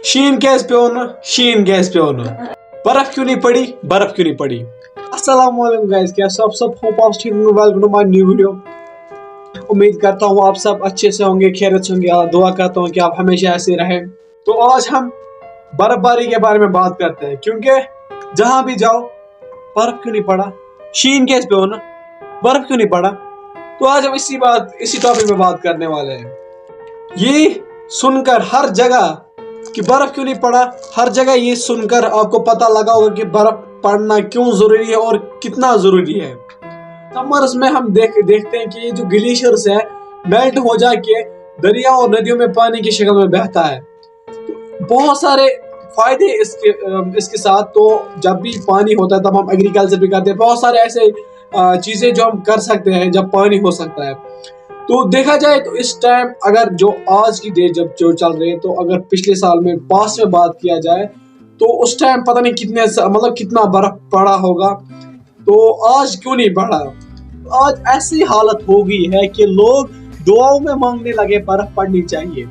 शीन कैस पे होना, शीन कैस पे होना, बर्फ क्यों नहीं पड़ी, बर्फ क्यों नहीं पड़ी। अस्सलाम वालेकुम गाइस, क्या सब होप आप ठीक होंगे। Welcome to my new video. उम्मीद करता हूँ आप सब अच्छे से होंगे, खैरियत से होंगे। दुआ करता हूँ कि आप हमेशा ऐसे रहें। तो आज हम बर्फबारी के बारे में बात करते हैं, क्योंकि जहां भी जाओ बर्फ क्यों नहीं पड़ा, शीन कैस पे होना, बर्फ क्यों नहीं पड़ा। तो आज हम इसी टॉपिक में बात करने वाले हैं। ये सुनकर हर जगह कि बर्फ क्यों नहीं पड़ा, हर जगह ये सुनकर आपको पता लगा होगा कि बर्फ पड़ना क्यों जरूरी है और कितना जरूरी है। समर्स में हम देखते हैं कि ये जो ग्लेशियर्स है मेल्ट हो जाके दरिया और नदियों में पानी की शक्ल में बहता है। तो बहुत सारे फायदे इसके साथ। तो जब भी पानी होता है तब हम एग्रीकल्चर भी करते हैं, बहुत सारे ऐसे चीजें जो हम कर सकते हैं जब पानी हो सकता है। तो देखा जाए तो इस टाइम अगर जो आज की डेट जब जो चल रही है, तो अगर पिछले साल में पास्ट में बात किया जाए तो उस टाइम पता नहीं कितना बर्फ पड़ा होगा। तो आज क्यों नहीं पड़ा। आज ऐसी हालत हो गई है कि लोग दुआओं में मांगने लगे बर्फ पड़नी चाहिए।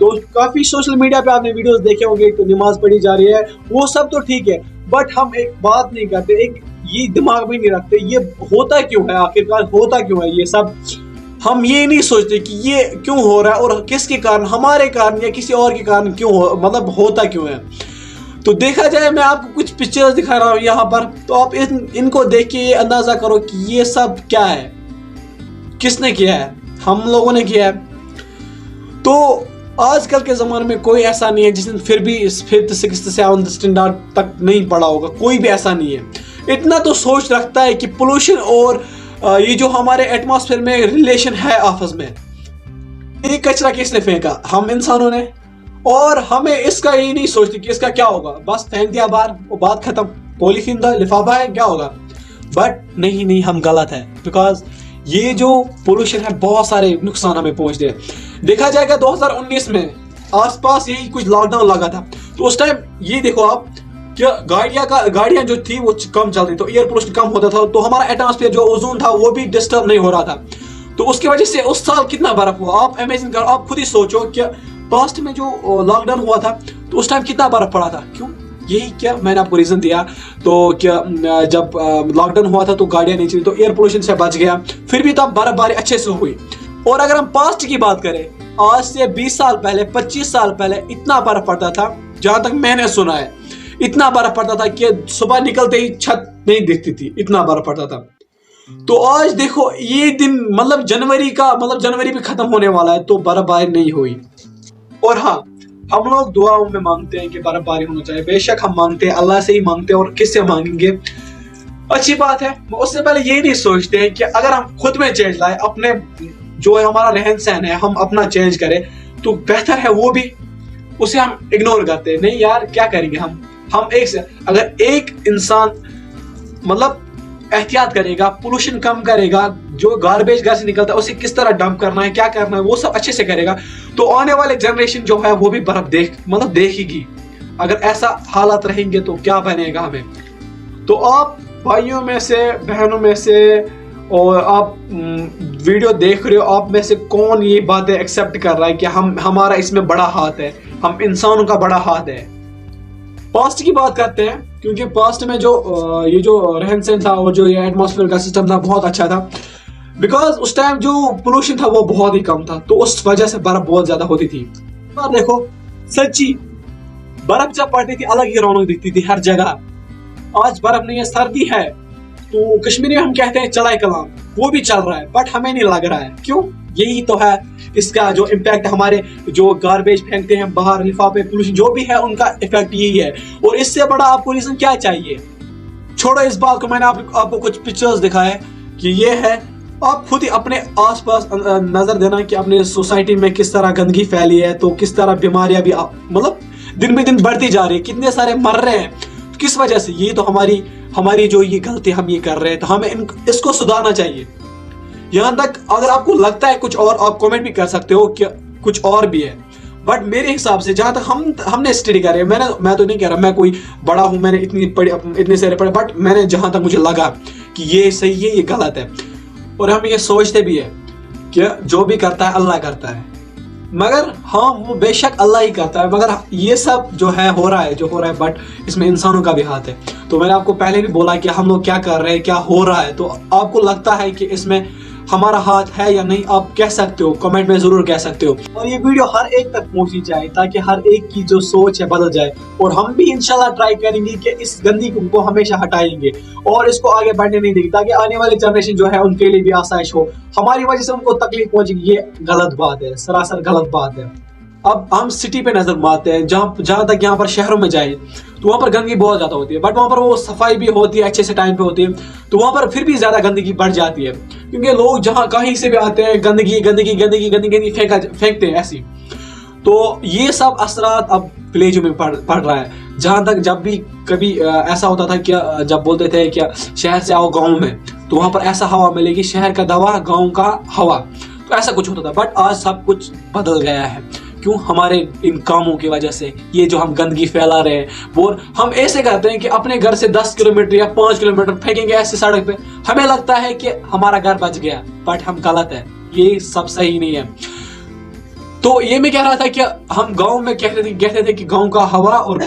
तो काफी सोशल मीडिया पे आपने वीडियोस देखे होंगे, तो नमाज पढ़ी जा रही है, वो सब तो ठीक है, बट हम एक बात नहीं करते, एक ये दिमाग में नहीं रखते ये होता क्यों है, आखिरकार होता क्यों है ये सब। हम ये नहीं सोचते कि ये क्यों हो रहा है और किसके कारण, हमारे कारण या किसी और के कारण क्यों होता क्यों है। तो देखा जाए, मैं आपको कुछ पिक्चर्स दिखा रहा हूँ यहाँ पर, तो आप इनको देख के ये अंदाजा करो कि ये सब क्या है, किसने किया है, हम लोगों ने किया है। तो आजकल के ज़माने में कोई ऐसा नहीं है जिसने फिर भी फिफ्थ सिक्स्थ सेवन्थ स्टैंडर्ड तक नहीं पढ़ा होगा, कोई भी ऐसा नहीं है। इतना तो सोच रखता है कि पोल्यूशन और ये जो हमारे एटमॉस्फेयर में रिलेशन है आपस में, ये कचरा किसने फेंका, हम इंसानों ने। और हमें इसका ये नहीं सोचते कि इसका क्या होगा, बस फेंक दिया बाहर, वो बात खत्म, पॉलीथीन था, लिफाफा है, क्या होगा। बट नहीं, हम गलत है, बिकॉज ये जो पोल्यूशन है बहुत सारे नुकसान हमें पहुंचते हैं। देखा जाएगा 2019 में आसपास यही कुछ लॉकडाउन लगा था, तो उस टाइम ये देखो आप क्या गाड़ियां जो थी वो कम चल रही, तो एयर पोल्यूशन कम होता था, तो हमारा एटमॉस्फेयर जो ओजोन था वो भी डिस्टर्ब नहीं हो रहा था। तो उसकी वजह से उस साल कितना बर्फ हुआ, आप इमेजिन करो, आप खुद ही सोचो कि पास्ट में जो लॉकडाउन हुआ था तो उस टाइम कितना बर्फ पड़ा था। क्यों, यही क्या मैंने आपको रीजन दिया। तो क्या जब लॉकडाउन हुआ था तो गाड़ियां नहीं चली, तो एयर पोल्यूशन से बच गया, फिर भी तब बर्फबारी अच्छे से हुई। और अगर हम पास्ट की बात करें, आज से 20 साल पहले, 25 साल पहले इतना बर्फ पड़ता था, जहां तक मैंने सुना है इतना बर्फ पड़ता था कि सुबह निकलते ही छत नहीं दिखती थी, इतना बर्फ पड़ता था। तो आज देखो ये दिन, जनवरी भी खत्म होने वाला है, तो बर्फबारी नहीं हुई। और हाँ, हम लोग दुआओं में मांगते हैं कि बर्फबारी होना चाहिए, बेशक हम मांगते हैं, अल्लाह से ही मांगते हैं, और किससे मांगेंगे, अच्छी बात है। उससे पहले ये नहीं सोचते हैं कि अगर हम खुद में चेंज लाए, अपने जो हमारा रहन सहन है हम अपना चेंज करें तो बेहतर है। वो भी उसे हम इग्नोर करते हैं, नहीं यार क्या करेंगे हम अगर एक इंसान एहतियात करेगा, पोल्यूशन कम करेगा, जो गार्बेज घर से निकलता है उसे किस तरह डंप करना है, क्या करना है, वो सब अच्छे से करेगा, तो आने वाले जनरेशन जो है वो भी बर्फ देखेगी। अगर ऐसा हालात रहेंगे तो क्या बनेगा हमें। तो आप भाइयों में से, बहनों में से, और आप वीडियो देख रहे हो, आप में से कौन ये बातें एक्सेप्ट कर रहा है कि हमारा इसमें बड़ा हाथ है, हम इंसानों का बड़ा हाथ है। पास्ट की बात करते हैं, क्योंकि पास्ट में ये जो रहन सहन था और जो ये एटमॉस्फेयर का सिस्टम था बहुत अच्छा था, बिकॉज उस टाइम जो पोल्यूशन था वो बहुत ही कम था, तो उस वजह से बर्फ बहुत ज्यादा होती थी। और देखो सच्ची बर्फ जब पड़ती थी अलग ही रौनक दिखती थी हर जगह। आज बर्फ नहीं है, सर्दी है, तो कश्मीरी में हम कहते हैं चलाए कलाम, वो भी चल रहा है, बट हमें नहीं लग रहा है। क्यों, यही तो है इसका जो इम्पैक्ट, हमारे जो गार्बेज फेंकते हैं बाहर, लिफाफे, पोल्यूशन जो भी है, उनका इफेक्ट यही है। और इससे बड़ा आपको रीजन क्या चाहिए। छोड़ो इस बात को, मैंने आपको कुछ पिक्चर्स दिखाए कि ये है, आप खुद ही अपने आसपास नजर देना कि अपने सोसाइटी में किस तरह गंदगी फैली है, तो किस तरह बीमारियां भी दिन में दिन बढ़ती जा रही है, कितने सारे मर रहे हैं, किस वजह से। ये तो हमारी जो ये गलती हम ये कर रहे हैं, तो हमें इसको सुधारना चाहिए। यहाँ तक अगर आपको लगता है कुछ और, आप कमेंट भी कर सकते हो कि कुछ और भी है, बट मेरे हिसाब से जहां तक हमने स्टडी कर रहे हैं, मैं तो नहीं कह रहा मैं कोई बड़ा हूं, मैंने इतने सारे पढ़े, बट मैंने जहां तक मुझे लगा कि ये सही है, ये गलत है। और हम ये सोचते भी है कि जो भी करता है अल्लाह करता है, मगर हाँ वो बेशक अल्लाह ही करता है, मगर ये सब जो है हो रहा है बट इसमें इंसानों का भी हाथ है। तो मैंने आपको पहले भी बोला कि हम लोग क्या कर रहे हैं, क्या हो रहा है, तो आपको लगता है कि इसमें हमारा हाथ है या नहीं, आप कह सकते हो, कमेंट में जरूर कह सकते हो। और ये वीडियो हर एक तक पहुंचनी चाहिए ताकि हर एक की जो सोच है बदल जाए, और हम भी इंशाल्लाह ट्राई करेंगे कि इस गंदगी को हमेशा हटाएंगे और इसको आगे बढ़ने नहीं देंगे, ताकि आने वाली जनरेशन जो है उनके लिए भी आसाइश हो। हमारी वजह से उनको तकलीफ पहुंचेगी, ये गलत बात है, सरासर गलत बात है। अब हम सिटी पे नजर मारते हैं, जहां तक यहाँ पर शहरों में जाए तो वहाँ पर गंदगी बहुत ज्यादा होती है, बट वहाँ पर वो सफाई भी होती है, अच्छे से टाइम पे होती है, तो वहाँ पर फिर भी ज्यादा गंदगी बढ़ जाती है, क्योंकि लोग जहाँ कहीं से भी आते हैं गंदगी गंदगी गंदगी गंदगी फेंकते हैं ऐसी। तो ये सब असरात अब विलेजों में पड़ रहा है। जहां तक जब भी कभी ऐसा होता था कि जब बोलते थे कि शहर से आओ गाँव में, तो वहाँ पर ऐसा हवा मिलेगी, शहर का दवा गाँव का हवा, तो ऐसा कुछ होता था। बट आज सब कुछ बदल गया है, क्यों? हमारे इन कामों की वजह से। ये जो हम गंदगी फैला रहे हैं, वो हम ऐसे करते हैं कि अपने घर से 10 किलोमीटर या 5 किलोमीटर फेंकेंगे ऐसे सड़क पे, हमें लगता है कि हमारा घर बच गया, बट हम गलत है, ये सब सही नहीं है। तो ये मैं कह रहा था कि हम गांव में कहते थे कि गांव का हवा और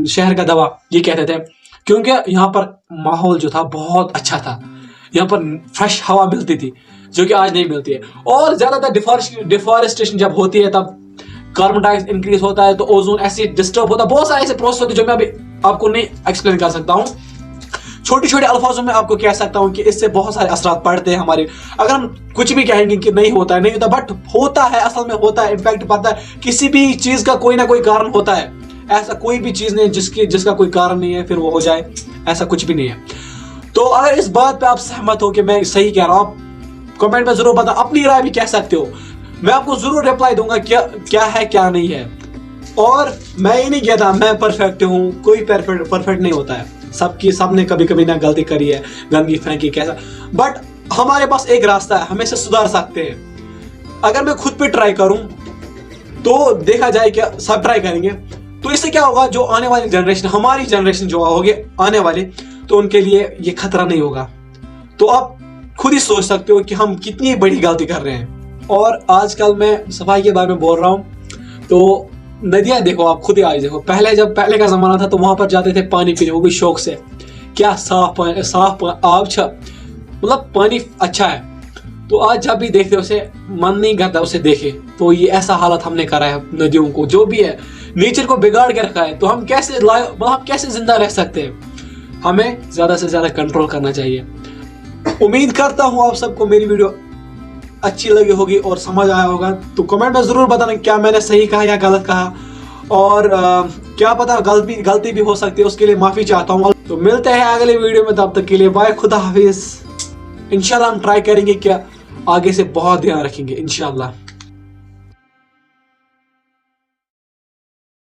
शहर का दवा, ये कहते थे, क्योंकि यहाँ पर माहौल जो था बहुत अच्छा था, यहाँ पर फ्रेश हवा मिलती थी, जो कि आज नहीं मिलती है। और ज्यादातर डिफॉरेस्टेशन जब होती है तब कार्बन डाइऑक्साइड इंक्रीज होता है, तो ओजोन ऐसे डिस्टर्ब होता है, बहुत सारे ऐसे प्रोसेस होते हैं जो मैं अभी आपको नहीं एक्सप्लेन कर सकता हूँ। छोटे छोटे अल्फाजों में आपको कह सकता हूँ कि इससे बहुत सारे असरात पड़ते हैं हमारे। अगर हम कुछ भी कहेंगे कि नहीं होता है, नहीं होता, बट होता है, असल में होता है, इम्पैक्ट पड़ता है। किसी भी चीज का कोई ना कोई कारण होता है, ऐसा कोई भी चीज नहीं है जिसका कोई कारण नहीं है फिर वो हो जाए, ऐसा कुछ भी नहीं है। तो अगर इस बात पे आप सहमत हो कि मैं सही कह रहा हूँ, आप कमेंट में जरूर बता, अपनी राय भी कह सकते हो, मैं आपको जरूर रिप्लाई दूंगा क्या है क्या नहीं है। और मैं ये नहीं कहता मैं परफेक्ट हूँ, कोई परफेक्ट नहीं होता है, सबने कभी कभी ना गलती करी है, गंदगी फेंकी कैसा, बट हमारे पास एक रास्ता है, हमें से सुधार सकते हैं। अगर मैं खुद पे ट्राई करूं तो देखा जाए क्या सब ट्राई करेंगे, तो इससे क्या होगा, जो आने वाली जनरेशन, हमारी जनरेशन जो होगी आने वाली, तो उनके लिए ये खतरा नहीं होगा। तो आप खुद ही सोच सकते हो कि हम कितनी बड़ी गलती कर रहे हैं। और आजकल मैं सफाई के बारे में बोल रहा हूँ, तो नदियां देखो, आप खुद ही आज देखो, पहले का जमाना था तो वहां पर जाते थे पानी पीने, वो भी शौक से, क्या साफ आब छ, मतलब पानी अच्छा है। तो आज जब भी देखते उसे मन नहीं करता उसे देखे। तो ये ऐसा हालत हमने करा है नदियों को, जो भी है नेचर को बिगाड़ के रखा है। तो हम कैसे जिंदा रह सकते हैं? हमें ज्यादा से ज्यादा कंट्रोल करना चाहिए। उम्मीद करता हूँ आप सबको मेरी वीडियो अच्छी लगी होगी और समझ आया होगा। तो कमेंट में जरूर बताना क्या मैंने सही कहा या गलत कहा, और क्या पता गलती भी हो सकती है, उसके लिए माफी चाहता हूँ। तो मिलते हैं अगले वीडियो में, तब तक के लिए बाय, खुदा हाफिज। इंशाल्लाह हम ट्राई करेंगे, क्या आगे से बहुत ध्यान रखेंगे इंशाल्लाह।